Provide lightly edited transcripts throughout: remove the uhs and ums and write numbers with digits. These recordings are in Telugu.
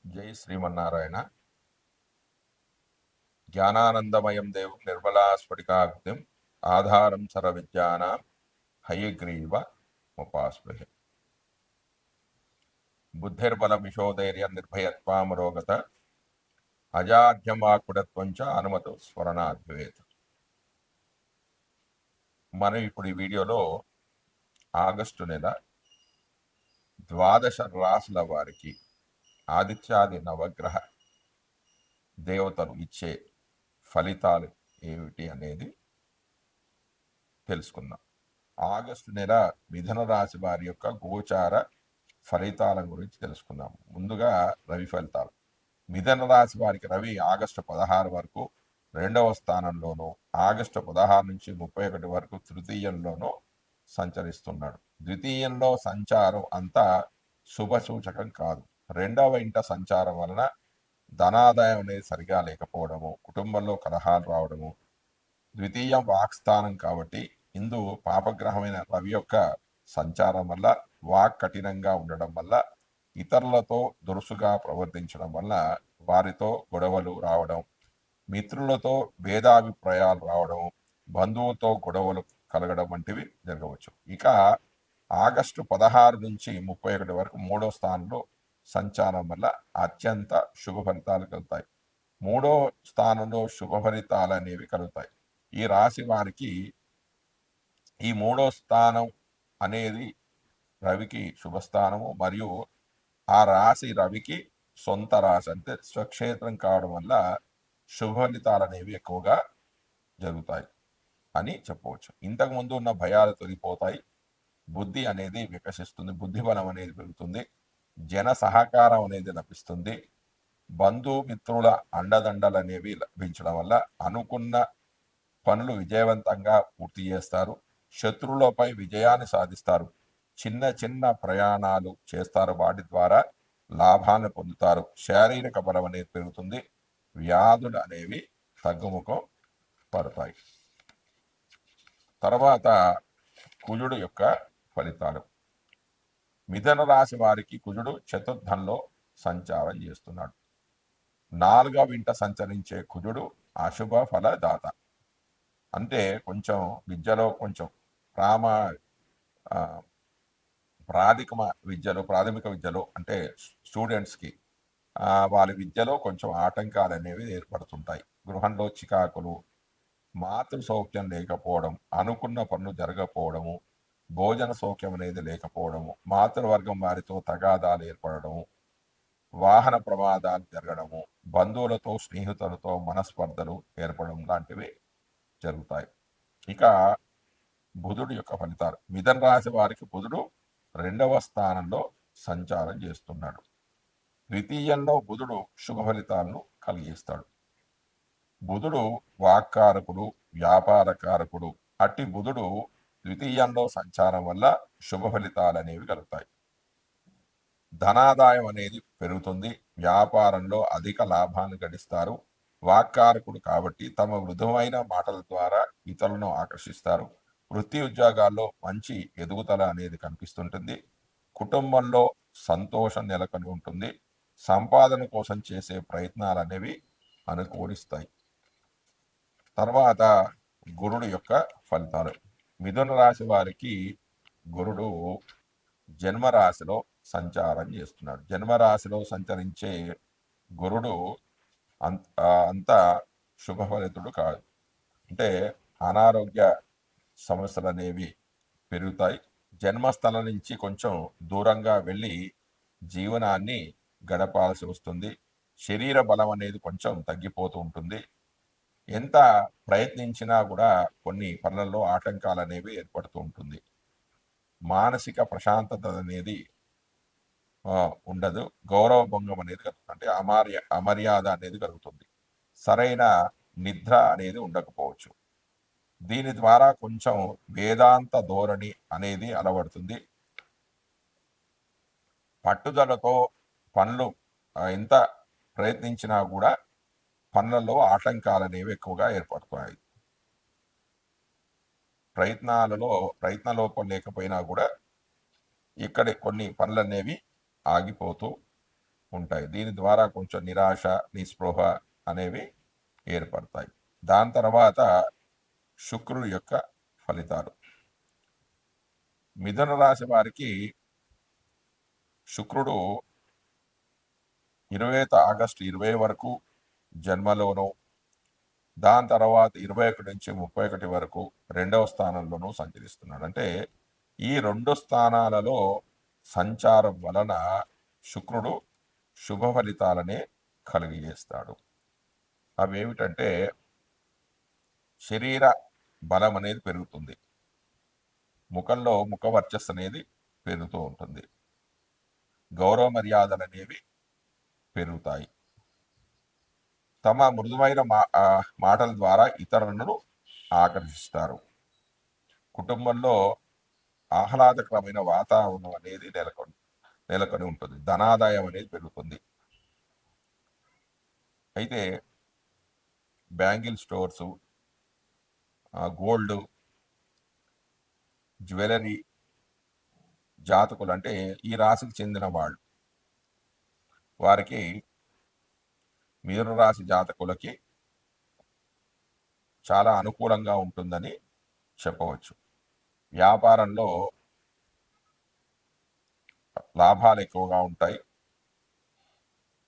జై శ్రీమన్నారాయణ. జ్ఞానానందమయం దేవం నిర్మలాస్ఫటికాకృతిం ఆధారం సర్వ విద్యానాం హయగ్రీవ ముపాస్మహే. బుద్ధిర్బలమిషోధైర్య నిర్భయత్వామరోగత అజాఢ్యమాకుడత్వం చ అనుమతు స్మరణాద్వేత. మనం ఇప్పుడు ఈ వీడియోలో ఆగస్టు నెల ద్వాదశ రాశుల వారికి ఆదిత్యాది నవగ్రహ దేవతలు ఇచ్చే ఫలితాలు ఏమిటి అనేది తెలుసుకుందాం. ఆగస్టు నెల మిథున రాశి వారి యొక్క గోచార ఫలితాల గురించి తెలుసుకుందాం. ముందుగా రవి ఫలితాలు. మిథున రాశి వారికి రవి ఆగస్టు 16 వరకు 2వ స్థానంలోనూ, ఆగస్టు 16 నుంచి 31 వరకు తృతీయంలోనూ సంచరిస్తున్నాడు. ద్వితీయంలో సంచారం అంతా శుభసూచకం కాదు. 2వ ఇంట సంచారం వలన ధనాదాయం అనేది సరిగా లేకపోవడము, కుటుంబంలో కలహాలు రావడము. ద్వితీయం వాక్స్థానం కాబట్టి ఇందు పాపగ్రహమైన రవి యొక్క సంచారం వల్ల వాక్ కఠినంగా ఉండడం వల్ల, ఇతరులతో దురుసుగా ప్రవర్తించడం వల్ల వారితో గొడవలు రావడం, మిత్రులతో భేదాభిప్రాయాలు రావడం, బంధువులతో గొడవలు కలగడం వంటివి జరగవచ్చు. ఇక ఆగస్టు 16 నుంచి 31 వరకు 3వ స్థానంలో సంచారం వల్ల అత్యంత శుభ ఫలితాలు కలుగుతాయి. 3వ స్థానంలో శుభ ఫలితాలు అనేవి కలుగుతాయి. ఈ రాశి వారికి ఈ 3వ స్థానం అనేది రవికి శుభస్థానము, మరియు ఆ రాశి రవికి సొంత రాశి అంటే స్వక్షేత్రం కావడం వల్ల శుభ ఫలితాలు అనేవి ఎక్కువగా జరుగుతాయి అని చెప్పవచ్చు. ఇంతకుముందు ఉన్న భయాలు తొలగిపోతాయి, బుద్ధి అనేది వికసిస్తుంది, బుద్ధి బలం అనేది పెరుగుతుంది, జన సహకారం అనేది లభిస్తుంది, బంధుమిత్రుల అండదండలు అనేవి లభించడం వల్ల అనుకున్న పనులు విజయవంతంగా పూర్తి చేస్తారు, శత్రువులపై విజయాన్ని సాధిస్తారు, చిన్న చిన్న ప్రయాణాలు చేస్తారు, వాటి ద్వారా లాభాలను పొందుతారు, శారీరక బలం అనేది పెరుగుతుంది, వ్యాధులు అనేవి తగ్గుముఖం పడతాయి. తర్వాత కుజుడు యొక్క ఫలితాలు. మిథున రాశి వారికి కుజుడు చతుర్థంలో సంచారం చేస్తున్నాడు. 4వ ఇంట సంచరించే కుజుడు అశుభ ఫలదాత. అంటే కొంచెం విద్యలో కొంచెం ప్రాథమిక విద్యలో అంటే స్టూడెంట్స్కి వాళ్ళ విద్యలో కొంచెం ఆటంకాలు అనేవి ఏర్పడుతుంటాయి. గృహంలో చికాకులు, మాతృ సౌఖ్యం లేకపోవడం, అనుకున్న పనులు జరగకపోవడము, భోజన సౌఖ్యం అనేది లేకపోవడము, మాతృవర్గం వారితో తగాదాలు ఏర్పడము, వాహన ప్రమాదాలు జరగడము, బంధువులతో స్నేహితులతో మనస్పర్ధలు ఏర్పడడం లాంటివి జరుగుతాయి. ఇక బుధుడు యొక్క ఫలితాలు. మిథున రాశి వారికి బుధుడు 2వ స్థానంలో సంచారం చేస్తున్నాడు. ద్వితీయంలో బుధుడు శుభ ఫలితాలను కలిగిస్తాడు. బుధుడు వాక్కారకుడు, వ్యాపారకారకుడు. అట్టి బుధుడు ద్వితీయంలో సంచారం వల్ల శుభ ఫలితాలు అనేవి కలుగుతాయి. ధనాదాయం అనేది పెరుగుతుంది, వ్యాపారంలో అధిక లాభాలను గడిస్తారు. వాక్కారకుడు కాబట్టి తమ మృదువైన మాటల ద్వారా ఇతరులను ఆకర్షిస్తారు. వృత్తి ఉద్యోగాల్లో మంచి ఎదుగుదల అనేది కనిపిస్తుంటుంది. కుటుంబంలో సంతోషం నెలకొని ఉంటుంది. సంపాదన కోసం చేసే ప్రయత్నాలు అనేవి అనుకూలిస్తాయి. తర్వాత గురుడు యొక్క ఫలితాలు. మిథున రాశి వారికి గురుడు జన్మరాశిలో సంచారం చేస్తున్నాడు. జన్మరాశిలో సంచరించే గురుడు అంత శుభ ఫలితుడు కాదు. అంటే అనారోగ్య సమస్యలు అనేవి పెరుగుతాయి. జన్మస్థలం నుంచి కొంచెం దూరంగా వెళ్ళి జీవనాన్ని గడపాల్సి వస్తుంది. శరీర బలం అనేది కొంచెం తగ్గిపోతూ ఉంటుంది. ఎంత ప్రయత్నించినా కూడా కొన్ని పనులలో ఆటంకాలు అనేవి ఏర్పడుతూ ఉంటుంది. మానసిక ప్రశాంతత అనేది ఉండదు. గౌరవ భంగం అనేది కలుగుతుంది. అంటే అమర్యాద అనేది కలుగుతుంది. సరైన నిద్ర అనేది ఉండకపోవచ్చు. దీని ద్వారా కొంచెం వేదాంత ధోరణి అనేది అలవడుతుంది. పట్టుదలతో పనులు ఎంత ప్రయత్నించినా కూడా పనులలో ఆటంకాలు అనేవి ఎక్కువగా ఏర్పడుతున్నాయి. ప్రయత్న లోపం లేకపోయినా కూడా ఇక్కడ కొన్ని పనులు అనేవి ఆగిపోతూ ఉంటాయి. దీని ద్వారా కొంచెం నిరాశ, నిస్పృహ అనేవి ఏర్పడతాయి. దాని తర్వాత శుక్రుడి యొక్క ఫలితాలు. మిథున రాశి వారికి శుక్రుడు 20 ఆగస్టు 20 వరకు జన్మలోనూ, దాని తర్వాత 21 నుంచి 31 వరకు 2వ స్థానంలోనూ సంచరిస్తున్నాడు. అంటే ఈ 2 స్థానాలలో సంచారం వలన శుక్రుడు శుభ ఫలితాలనే కలిగజేస్తాడు. అవేమిటంటే శరీర బలం అనేది పెరుగుతుంది, ముఖంలో ముఖ వర్చస్సు అనేది పెరుగుతూ ఉంటుంది, గౌరవ మర్యాదలు అనేవి పెరుగుతాయి, తమ మృదువైన మాటల ద్వారా ఇతరులను ఆకర్షిస్తారు, కుటుంబంలో ఆహ్లాదకరమైన వాతావరణం అనేది నెలకొని ఉంటుంది, ధనాదాయం అనేది పెరుగుతుంది. అయితే బ్యాంగిల్ స్టోర్సు, గోల్డ్, జ్యువెలరీ జాతకులు అంటే ఈ రాశికి చెందిన వాళ్ళు, వారికి మిథున రాశి జాతకులకి చాలా అనుకూలంగా ఉంటుందని చెప్పవచ్చు. వ్యాపారంలో లాభాలు ఎక్కువగా ఉంటాయి,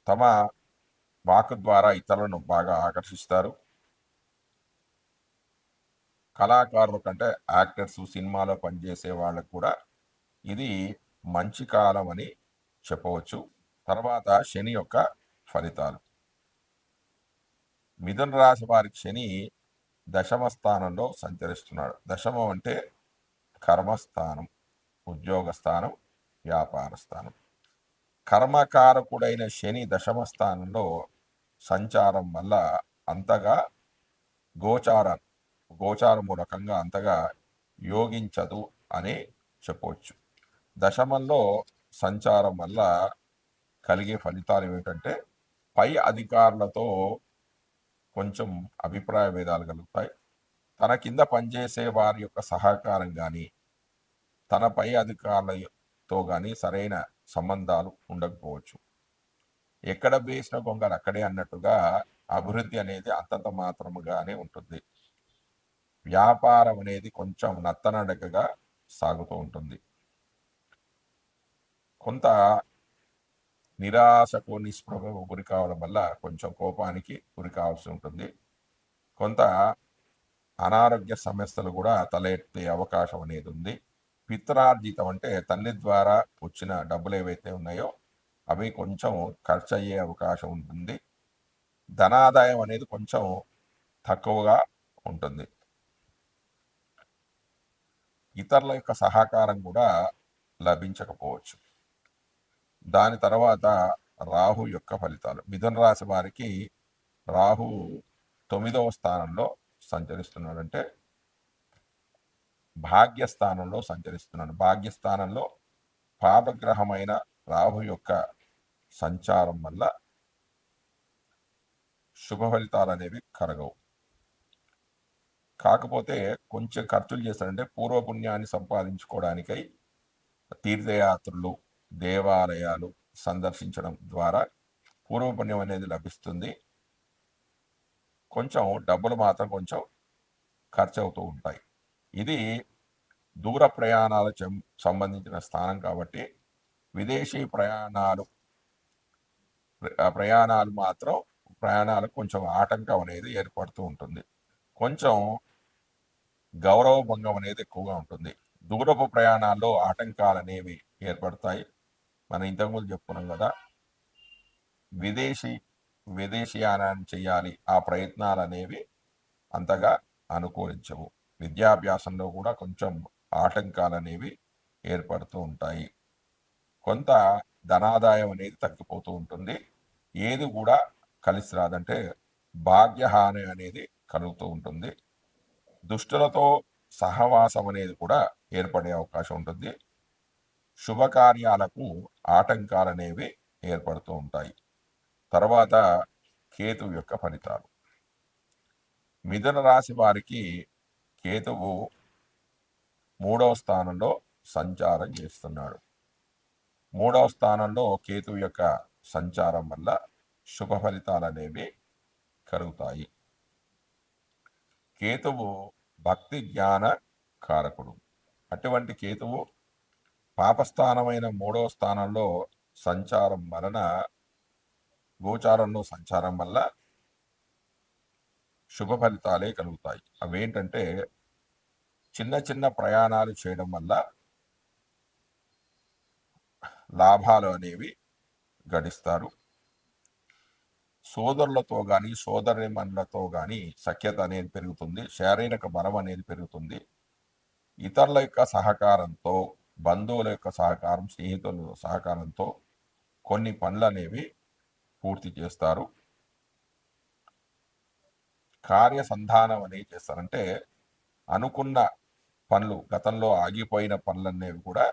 తమ వాక్ ద్వారా ఇతరులను బాగా ఆకర్షిస్తారు, కళాకారుల కంటే యాక్టర్స్, సినిమాలో పనిచేసే వాళ్ళకు కూడా ఇది మంచి కాలం అని చెప్పవచ్చు. తర్వాత శని యొక్క ఫలితాలు. మిథున రాశి వారికి శని దశమ స్థానంలో సంచరిస్తున్నాడు. దశమం అంటే కర్మస్థానం, ఉద్యోగ స్థానం, వ్యాపార స్థానం. కర్మకారకుడైన శని దశమ స్థానంలో సంచారం వల్ల అంతగా గోచార మూలకంగా అంతగా యోగించదు అని చెప్పవచ్చు. దశమంలో సంచారం వల్ల కలిగే ఫలితాలు ఏమిటంటే పై అధికారులతో కొంచెం అభిప్రాయ భేదాలు కలుగుతాయి, తన కింద పనిచేసే వారి యొక్క సహకారం కానీ, తన పై అధికారులతో కానీ సరైన సంబంధాలు ఉండకపోవచ్చు. ఎక్కడ వేసిన గొంగలు అక్కడే అన్నట్టుగా అభివృద్ధి అనేది అంతంత మాత్రముగానే ఉంటుంది. వ్యాపారం అనేది కొంచెం నత్తనడకగా సాగుతూ ఉంటుంది. కొంత నిరాశకు, నిస్పృహకు గురి కావడం వల్ల కొంచెం కోపానికి గురి కావాల్సి ఉంటుంది. కొంత అనారోగ్య సమస్యలు కూడా తలెత్తే అవకాశం అనేది ఉంది. పిత్రార్జితం అంటే తల్లి ద్వారా వచ్చిన డబ్బులు ఏవైతే ఉన్నాయో అవి కొంచెం ఖర్చు అయ్యే అవకాశం ఉంటుంది. ధనాదాయం అనేది కొంచెం తక్కువగా ఉంటుంది. ఇతరుల యొక్క సహకారం కూడా లభించకపోవచ్చు. దాని తర్వాత రాహు యొక్క ఫలితాలు. మిథున రాశి వారికి రాహు 9వ స్థానంలో సంచరిస్తున్నాడు, అంటే భాగ్యస్థానంలో సంచరిస్తున్నాడు. భాగ్యస్థానంలో పాపగ్రహమైన రాహు యొక్క సంచారం వల్ల శుభ ఫలితాలు అనేవి కరగవు. కాకపోతే కొంచెం ఖర్చులు చేస్తాడంటే పూర్వపుణ్యాన్ని సంపాదించుకోవడానికై తీర్థయాత్రలు, దేవాలయాలు సందర్శించడం ద్వారా పూర్వపుణ్యం అనేది లభిస్తుంది. కొంచెం డబ్బులు మాత్రం కొంచెం ఖర్చు అవుతూ ఉంటాయి. ఇది దూర ప్రయాణాలకు సంబంధించిన స్థానం కాబట్టి విదేశీ ప్రయాణాలకు కొంచెం ఆటంకం అనేది ఏర్పడుతూ ఉంటుంది. కొంచెం గౌరవ భంగం అనేది ఎక్కువగా ఉంటుంది. దూరపు ప్రయాణాల్లో ఆటంకాలు అనేవి ఏర్పడతాయి. మనం ఇంతకుముందు చెప్పుకున్నాం కదా, విదేశీయానాన్ని చేయాలి, ఆ ప్రయత్నాలు అనేవి అంతగా అనుకూలించవు. విద్యాభ్యాసంలో కూడా కొంచెం ఆటంకాలు అనేవి ఏర్పడుతూ ఉంటాయి. కొంత ధనాదాయం అనేది తగ్గిపోతూ ఉంటుంది. ఏది కూడా కలిసి రాదంటే భాగ్యహాని అనేది కలుగుతూ ఉంటుంది. దుష్టులతో సహవాసం అనేది కూడా ఏర్పడే అవకాశం ఉంటుంది. శుభకార్యాలకు ఆటంకాలు అనేవి ఏర్పడుతూ ఉంటాయి. తర్వాత కేతువు యొక్క ఫలితాలు. మిథున రాశి వారికి కేతువు 3వ స్థానంలో సంచారం చేస్తున్నాడు. 3వ స్థానంలో కేతువు యొక్క సంచారం వల్ల శుభ ఫలితాలు అనేవి కలుగుతాయి. కేతువు భక్తి జ్ఞాన కారకుడు. అటువంటి కేతువు పాపస్థానమైన 3వ స్థానంలో సంచారం వలన, గోచారంలో సంచారం వల్ల శుభ ఫలితాలే కలుగుతాయి. అవేంటంటే చిన్న చిన్న ప్రయాణాలు చేయడం వల్ల లాభాలు అనేవి గడిస్తారు. సోదరులతో కానీ సోదరిమణులతో కానీ సఖ్యత అనేది పెరుగుతుంది. శారీరక బలం అనేది పెరుగుతుంది. ఇతరుల యొక్క సహకారంతో, బంధువుల యొక్క సహకారం, స్నేహితుల సహకారంతో కొన్ని పనులు అనేవి పూర్తి చేస్తారు. కార్యసంధానం అనేది చేస్తారంటే అనుకున్న పనులు, గతంలో ఆగిపోయిన పనులనేవి కూడా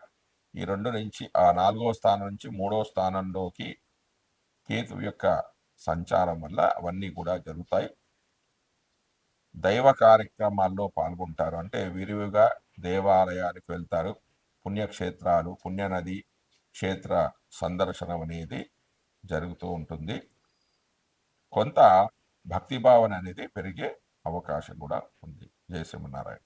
ఈ 2 నుంచి 4వ స్థానం నుంచి 3వ స్థానంలోకి కేతు యొక్క సంచారం వల్ల అవన్నీ కూడా జరుగుతాయి. దైవ కార్యక్రమాల్లో పాల్గొంటారు. అంటే విరివిగా దేవాలయానికి వెళ్తారు. పుణ్యక్షేత్రాలు, పుణ్యనది క్షేత్ర సందర్శనం అనేది జరుగుతూ ఉంటుంది. కొంత భక్తిభావన అనేది పెరిగే అవకాశం కూడా ఉంది. జయ శ్రీమన్నారాయణ.